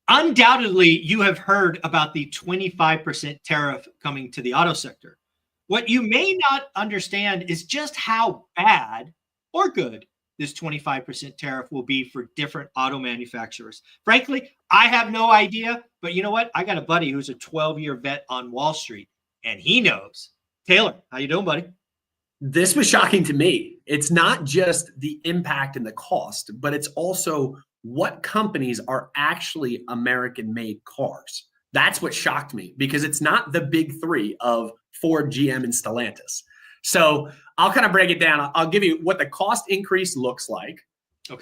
undoubtedly, you have heard about the 25% tariff coming to the auto sector. What you may not understand is just how bad or good this 25% tariff will be for different auto manufacturers. Frankly, I have no idea, but you know what? I got a buddy who's a 12-year vet on Wall Street, and he knows. Taylor, how you doing, buddy? This was shocking to me. It's not just the impact and the cost, but it's also what companies are actually American-made cars. That's what shocked me, because it's not the big three of Ford, GM, and Stellantis. So I'll kind of break it down. I'll give you what the cost increase looks like,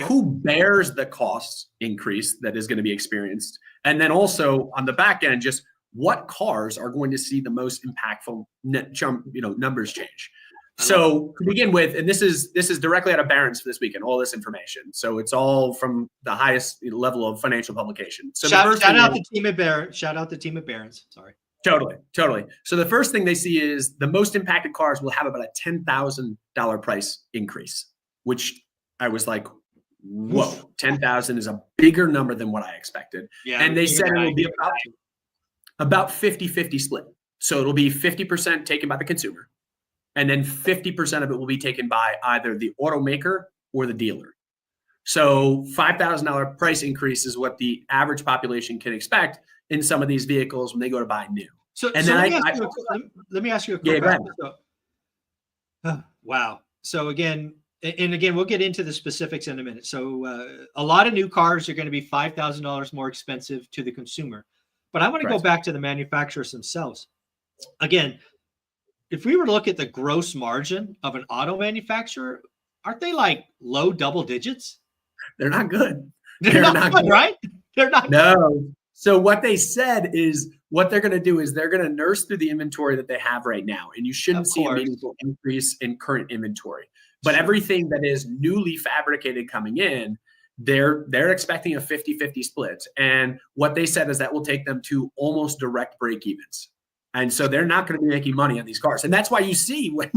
who bears the cost increase that is going to be experienced, and then also on the back end, just what cars are going to see the most impactful numbers change. So to begin with, and this is directly out of Barron's for this weekend, all this information. So it's all from the highest level of financial publication. So shout out the team at Barron's. Shout out the team at Barron's. Sorry. Totally. So the first thing they see is the most impacted cars will have about a $10,000 price increase, which I was like, whoa, 10,000 is a bigger number than what I expected. Yeah, and they said it will be about 50-50 split. So it'll be 50% taken by the consumer, and then 50% of it will be taken by either the automaker or the dealer. So $5,000 price increase is what the average population can expect in some of these vehicles when they go to buy new. So let me ask you a quick question. Wow. So again, we'll get into the specifics in a minute. So a lot of new cars are going to be $5,000 more expensive to the consumer. But I want to go back to the manufacturers themselves. Again, if we were to look at the gross margin of an auto manufacturer, aren't they like low double digits? They're not good. They're not good, right? They're not good. So what they said is what they're going to do is they're going to nurse through the inventory that they have right now. And you shouldn't see a meaningful increase in current inventory. But everything that is newly fabricated coming in, they're expecting a 50-50 split. And what they said is that will take them to almost direct break evens. And so they're not going to be making money on these cars. And that's why you see when,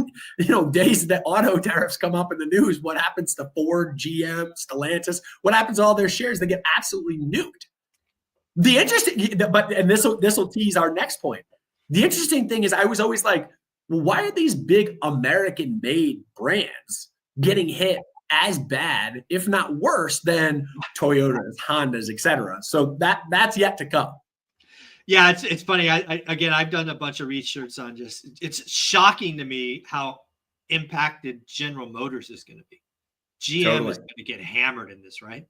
days that auto tariffs come up in the news, what happens to Ford, GM, Stellantis, what happens to all their shares? They get absolutely nuked. The interesting, and this will tease our next point. The interesting thing is I was always like, well, why are these big American-made brands getting hit as bad, if not worse, than Toyotas, Hondas, et cetera? So that's yet to come. Yeah, it's funny. I've done a bunch of research on it's shocking to me how impacted General Motors is going to be. GM is going to get hammered in this, right?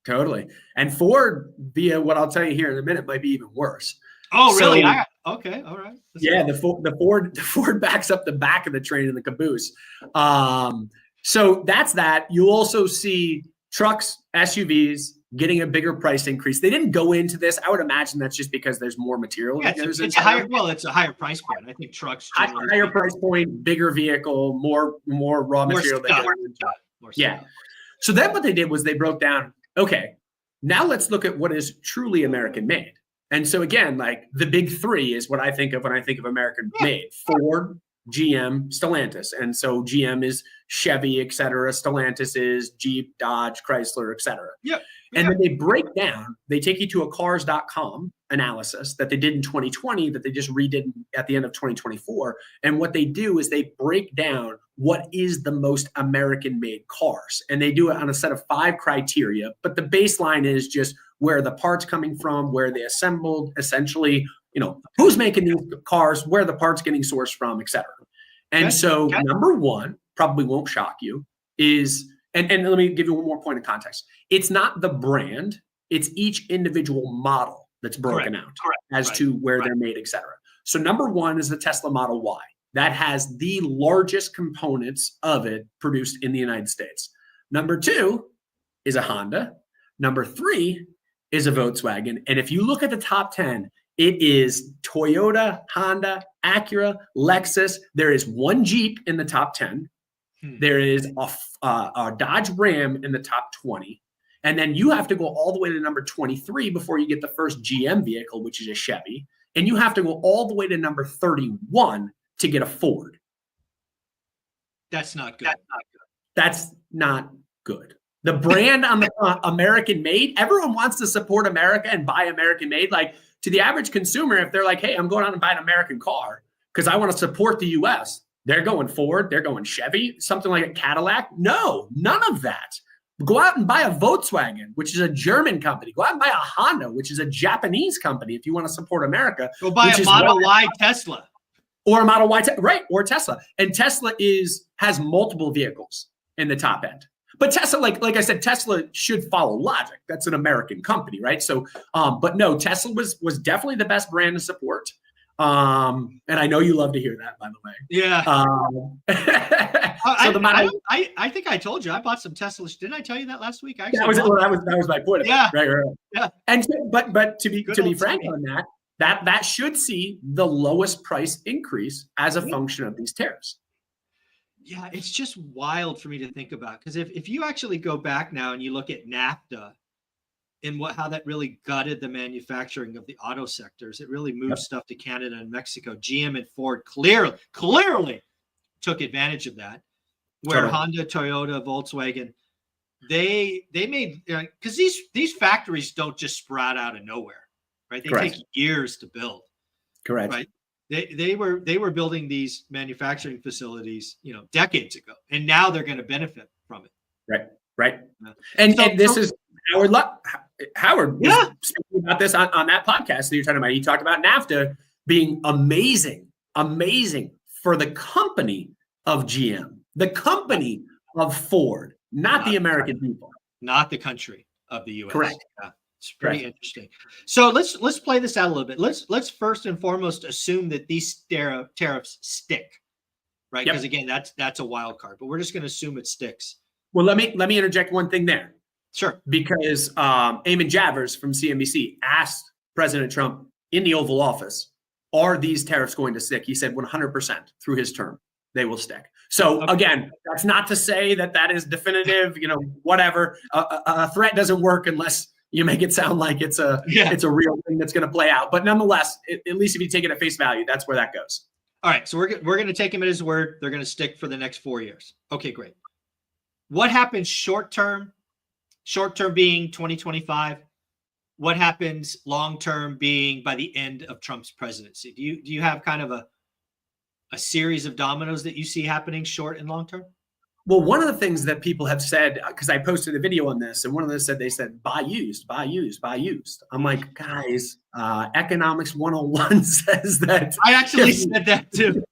Totally. And Ford, via what I'll tell you here in a minute, might be even worse. Oh, really? Okay. All right. The Ford backs up the back of the train in the caboose. So that's that. You'll also see trucks, SUVs getting a bigger price increase. They didn't go into this. I would imagine that's just because there's more material. Yeah, it's a higher price point. I think trucks. Higher price point, bigger vehicle, more raw material. Yeah. So then what they did was they broke down, okay, now let's look at what is truly American made. And so again, like the big three is what I think of when I think of American made: Ford, GM, Stellantis. And so GM is Chevy, et cetera. Stellantis is Jeep, Dodge, Chrysler, et cetera. Yep. And then they break down, they take you to a cars.com analysis that they did in 2020 that they just redid at the end of 2024. And what they do is they break down what is the most American-made cars. And they do it on a set of 5 criteria. But the baseline is just where are the parts coming from, where they assembled, essentially, who's making these cars, where are the parts getting sourced from, et cetera. And so number one, probably won't shock you, is, and let me give you one more point of context. It's not the brand, it's each individual model that's broken out as to where they're made, et cetera. So number one is the Tesla Model Y. That has the largest components of it produced in the United States. Number two is a Honda. Number three is a Volkswagen. And if you look at the top 10, it is Toyota, Honda, Acura, Lexus. There is one Jeep in the top 10. There is a Dodge Ram in the top 20. And then you have to go all the way to number 23 before you get the first GM vehicle, which is a Chevy. And you have to go all the way to number 31 to get a Ford. That's not good. That's not good. The brand on the American made, everyone wants to support America and buy American made. Like to the average consumer, if they're like, hey, I'm going out and buying an American car because I want to support the US, they're going Ford, they're going Chevy, something like a Cadillac. No, none of that. Go out and buy a Volkswagen, which is a German company. Go out and buy a Honda, which is a Japanese company if you want to support America. Go buy a Model Y Tesla. Or a Model Y, right? Or Tesla. And Tesla has multiple vehicles in the top end. But Tesla, like I said, Tesla should follow logic. That's an American company, right? So, but no, Tesla was definitely the best brand to support. And I know you love to hear that, by the way. Yeah. I think I told you I bought some Teslas. Didn't I tell you that last week? That was my point. Yeah. Right. Yeah. And but to be frank on that should see the lowest price increase as a function of these tariffs. Yeah, it's just wild for me to think about, because if you actually go back now and you look at NAFTA and how that really gutted the manufacturing of the auto sectors, it really moved stuff to Canada and Mexico. GM and Ford clearly took advantage of that, where Honda, Toyota, Volkswagen, they made, because these factories don't just sprout out of nowhere, right? They take years to build. Correct. Right. They were building these manufacturing facilities, decades ago, and now they're going to benefit from it. Right. And this is Howard was speaking about this on that podcast that you're talking about. He talked about NAFTA being amazing for the company of GM, the company of Ford, not the American people, not the country of the U.S. Correct. Yeah. It's pretty interesting. So let's play this out a little bit. Let's first and foremost assume that these tariffs stick, right? Because again, that's a wild card. But we're just going to assume it sticks. Well, let me interject one thing there. Sure. Because Eamon Javers from CNBC asked President Trump in the Oval Office, "Are these tariffs going to stick?" He said 100% through his term they will stick. So again, that's not to say that is definitive. Whatever. A threat doesn't work unless you make it sound like it's a real thing that's going to play out. But nonetheless, at least if you take it at face value, that's where that goes. All right. So we're going to take him at his word. They're going to stick for the next 4 years. Okay, great. What happens short term? Short term being 2025. What happens long term being by the end of Trump's presidency? Do you have kind of a series of dominoes that you see happening short and long term? Well, one of the things that people have said, because I posted a video on this, and one of them said, buy used. I'm like, guys, economics 101 says that. I actually said that too.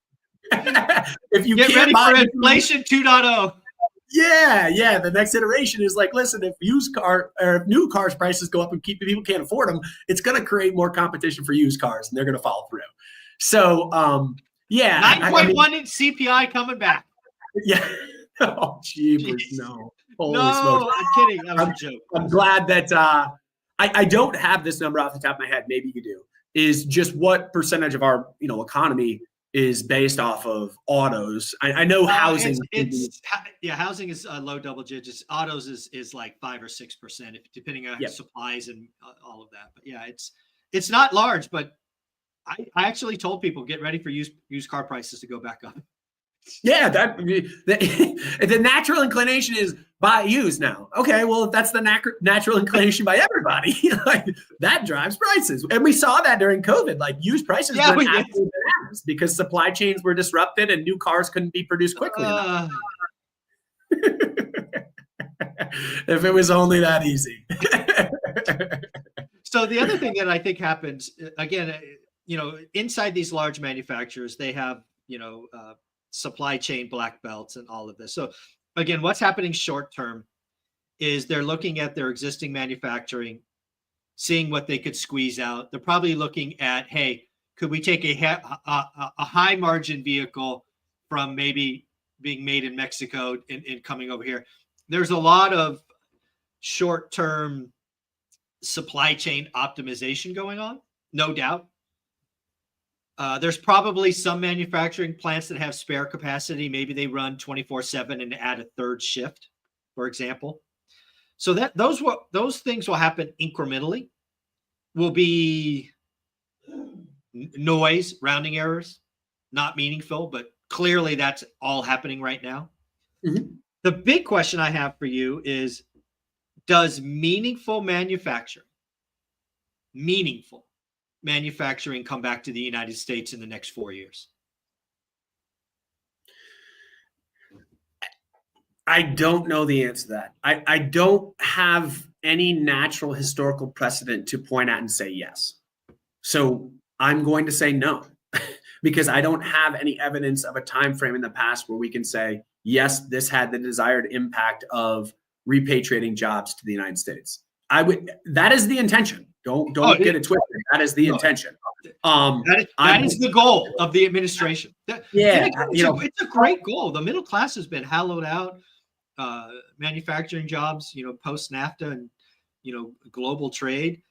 If you get ready for inflation 2.0. Yeah. The next iteration is like, listen, if new cars prices go up and people can't afford them, it's going to create more competition for used cars, and they're going to follow through. So, 9.1 in CPI coming back. Yeah. Oh, jeepers, no. Holy no, smokes. I'm kidding. That was a joke. I'm glad that I don't have this number off the top of my head. Maybe you do. Is just what percentage of our economy is based off of autos. I know housing. Housing is low double digits. Autos is like 5 or 6%, depending on supplies and all of that. But yeah, it's not large. But I actually told people, get ready for used car prices to go back up. Yeah, the natural inclination is buy used now. Okay, well, if that's the natural inclination by everybody, that drives prices. And we saw that during COVID, used prices went absolutely bananas because supply chains were disrupted and new cars couldn't be produced quickly enough. If it was only that easy. So the other thing that I think happens, again, inside these large manufacturers, they have, supply chain black belts and all of this. So again, what's happening short term is they're looking at their existing manufacturing, seeing what they could squeeze out. They're probably looking at, hey, could we take a high margin vehicle from maybe being made in Mexico and coming over here? There's a lot of short term supply chain optimization going on, no doubt. There's probably some manufacturing plants that have spare capacity. Maybe they run 24/7 and add a third shift, for example. So that those things will happen incrementally. Will be noise, rounding errors, not meaningful, but clearly that's all happening right now. Mm-hmm. The big question I have for you is, Does meaningful manufacturing come back to the United States in the next 4 years? I don't know the answer to that. I don't have any natural historical precedent to point at and say yes. So I'm going to say no, because I don't have any evidence of a time frame in the past where we can say, yes, this had the desired impact of repatriating jobs to the United States. That is the intention. Don't get it twisted. That is the intention. That is the goal of the administration. Yeah, it's a great goal. The middle class has been hollowed out. Manufacturing jobs, post NAFTA and global trade.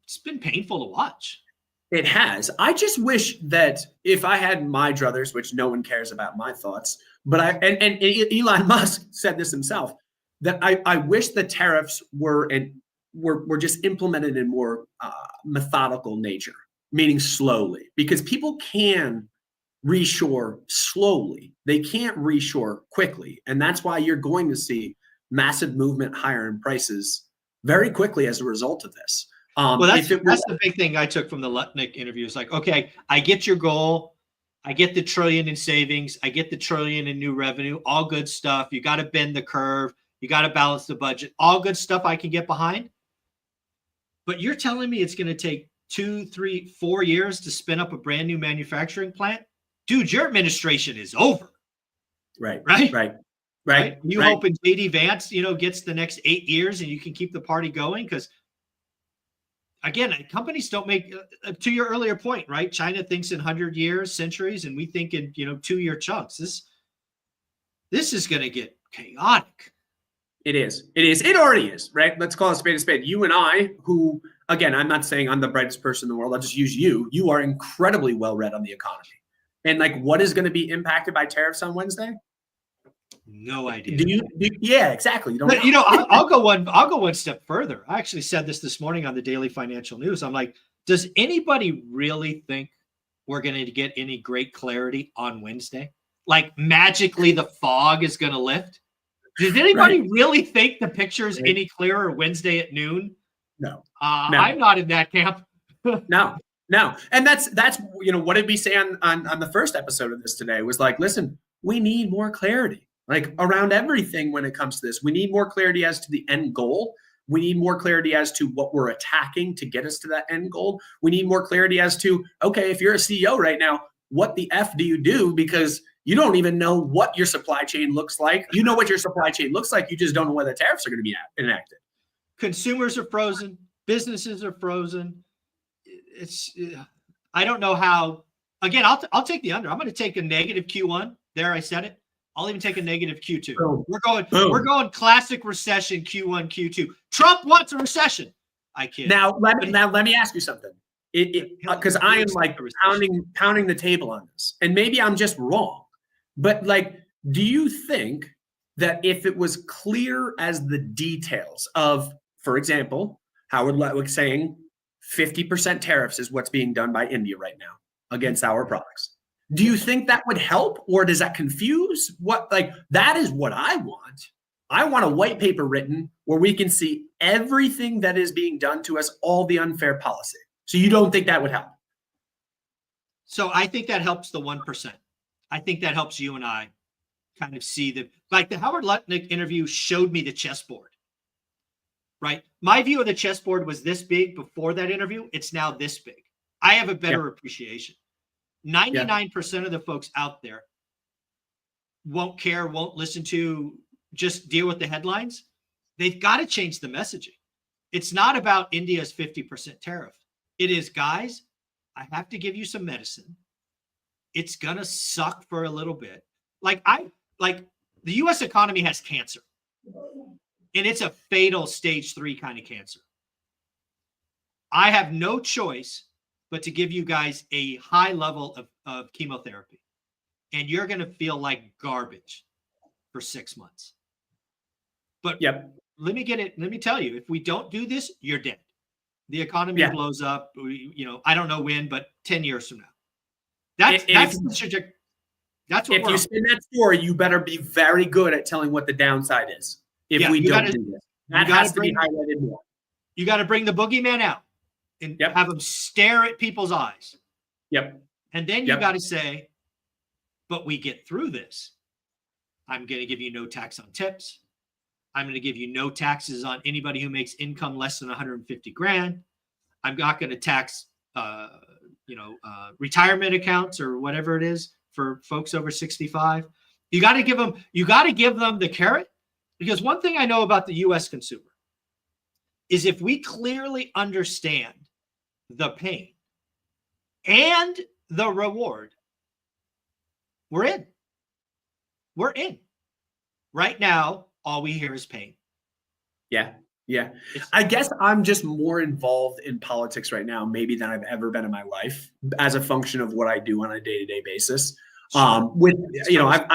It's been painful to watch. It has. I just wish that if I had my druthers, which no one cares about my thoughts, but and Elon Musk said this himself, that I wish the tariffs were just implemented in more methodical nature, meaning slowly, because people can reshore slowly. They can't reshore quickly. And that's why you're going to see massive movement higher in prices very quickly as a result of this. Well, that's the big thing I took from the Lutnick interview. It's like, okay, I get your goal. I get the $1 trillion in savings. I get the $1 trillion in new revenue. All good stuff. You got to bend the curve. You got to balance the budget. All good stuff I can get behind. But you're telling me it's going to take 2, 3, 4 years to spin up a brand new manufacturing plant? Dude, your administration is over. Right. You hoping JD Vance, gets the next 8 years and you can keep the party going? Because again, companies don't make, to your earlier point, right? China thinks in 100 years, centuries, and we think in 2-year chunks. This is going to get chaotic. It is. It already is, right? Let's call a spade a spade. You and I, who, again, I'm not saying I'm the brightest person in the world. I'll just use you. You are incredibly well read on the economy. And what is going to be impacted by tariffs on Wednesday? No idea. Yeah, exactly. You don't but, I'll go one step further. I actually said this morning on the Daily Financial News. I'm like, does anybody really think we're going to get any great clarity on Wednesday? Like magically the fog is going to lift? Does anybody really think the picture is any clearer Wednesday at noon? No. I'm not in that camp. No. And that's what did we say on the first episode of this today was like, listen, we need more clarity around everything when it comes to this. We need more clarity as to the end goal. We need more clarity as to what we're attacking to get us to that end goal. We need more clarity as to, okay, if you're a CEO right now, what the F do you do? Because you don't even know what your supply chain looks like. You know what your supply chain looks like. You just don't know whether tariffs are going to be enacted. Consumers are frozen. Businesses are frozen. I don't know how. Again, I'll take the under. I'm going to take a negative Q1. There, I said it. I'll even take a negative Q2. Boom. We're going classic recession Q1, Q2. Trump wants a recession. I kid. Now let me ask you something. Because I am pounding the table on this, and maybe I'm just wrong, but do you think that if it was clear as the details of, for example, Howard Lutnick saying 50% tariffs is what's being done by India right now against our products, do you think that would help, or does that confuse? That is what I want. I want a white paper written where we can see everything that is being done to us, all the unfair policy. So you don't think that would help? So I think that helps the 1%. I think that helps you and I kind of see the Howard Lutnick interview showed me the chessboard, right? My view of the chessboard was this big before that interview. It's now this big. I have a better appreciation. 99% of the folks out there won't care, won't listen to, just deal with the headlines. They've got to change the messaging. It's not about India's 50% tariff. It is, guys, I have to give you some medicine. It's going to suck for a little bit. The U.S. economy has cancer, and it's a fatal stage 3 kind of cancer. I have no choice but to give you guys a high level of chemotherapy, and you're going to feel like garbage for 6 months. But let me tell you, if we don't do this, you're dead. The economy blows up. I don't know when, but 10 years from now. That's the trajectory. That's what if you spin that story, you better be very good at telling what the downside is. if we don't do this. That has to be highlighted more. You got to bring the boogeyman out and have them stare at people's eyes. Yep. And then you got to say, but we get through this. I'm going to give you no tax on tips. I'm going to give you no taxes on anybody who makes income less than 150 grand. I'm not going to tax, retirement accounts or whatever it is for folks over 65. You got to give them the carrot, because one thing I know about the U.S. consumer is if we clearly understand the pain and the reward, we're in. We're in. Right now, all we hear is pain. Yeah. I guess I'm just more involved in politics right now, maybe than I've ever been in my life, as a function of what I do on a day-to-day basis. I've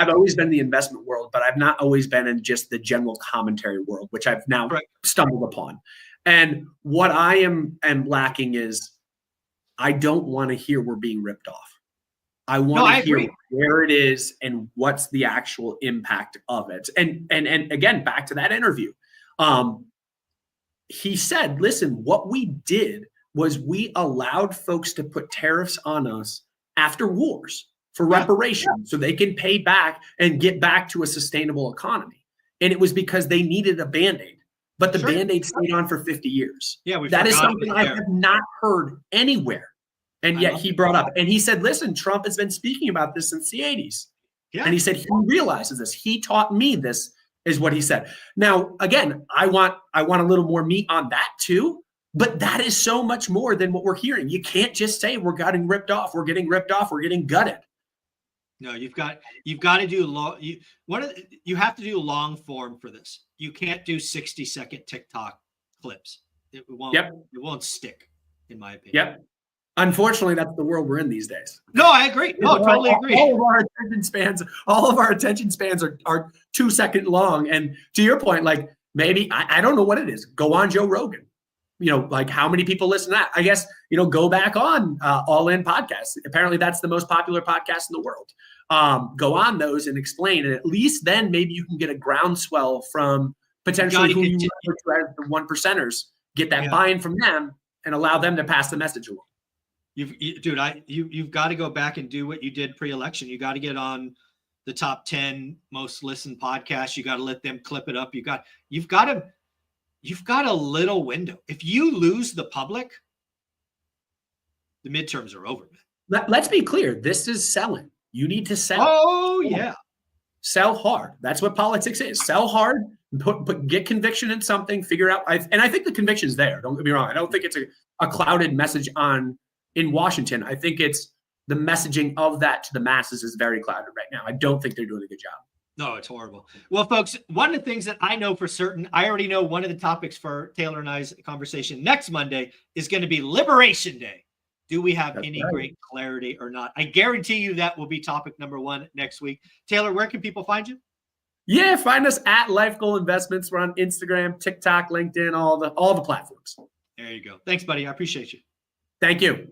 always been in the investment world, but I've not always been in just the general commentary world, which I've now stumbled upon. And what I am lacking is, I don't want to hear we're being ripped off. I want to hear where it is and what's the actual impact of it. And again, back to that interview. He said, listen, what we did was we allowed folks to put tariffs on us after wars for reparations so they can pay back and get back to a sustainable economy. And it was because they needed a Band-Aid. But the Band-Aid stayed on for 50 years. Yeah, that is something I have not heard anywhere. And yet he brought up, and he said, listen, Trump has been speaking about this since the 80s. Yeah. And he said, he realizes this. He taught me this, is what he said. Now, again, I want a little more meat on that too, but that is so much more than what we're hearing. You can't just say we're getting ripped off, we're getting gutted. No, you've got to do you have to do long form for this. You can't do 60-second TikTok clips. It won't stick, in my opinion. Yep. Unfortunately, that's the world we're in these days. No, I agree. No, totally agree. All of our attention spans are 2 second long. And to your point, like, maybe I don't know what it is. Go on Joe Rogan. Like, how many people listen to that? I guess, go back on All In Podcasts. Apparently that's the most popular podcast in the world. Go on those and explain. And at least then maybe you can get a groundswell from potentially who you refer to as the 1%ers, get that buy-in from them and allow them to pass the message along. You've got to go back and do what you did pre-election. You got to get on the top 10 most listened podcasts. You got to let them clip it up. You've got a little window. If you lose the public, the midterms are over, man. Let's be clear. This is selling. You need to sell. Oh, yeah. Sell hard. That's what politics is. Sell hard, get conviction in something, figure out. And I think the conviction is there. Don't get me wrong. I don't think it's a clouded message in Washington. I think it's the messaging of that to the masses is very clouded right now. I don't think they're doing a good job. No, it's horrible. Well, folks, one of the things that I know for certain, I already know one of the topics for Taylor and I's conversation next Monday is going to be Liberation Day. Do we have any great clarity or not? I guarantee you that will be topic number 1 next week. Taylor, where can people find you? Yeah, find us at LifeGoal Investments. We're on Instagram, TikTok, LinkedIn, all the platforms. There you go. Thanks, buddy. I appreciate you. Thank you.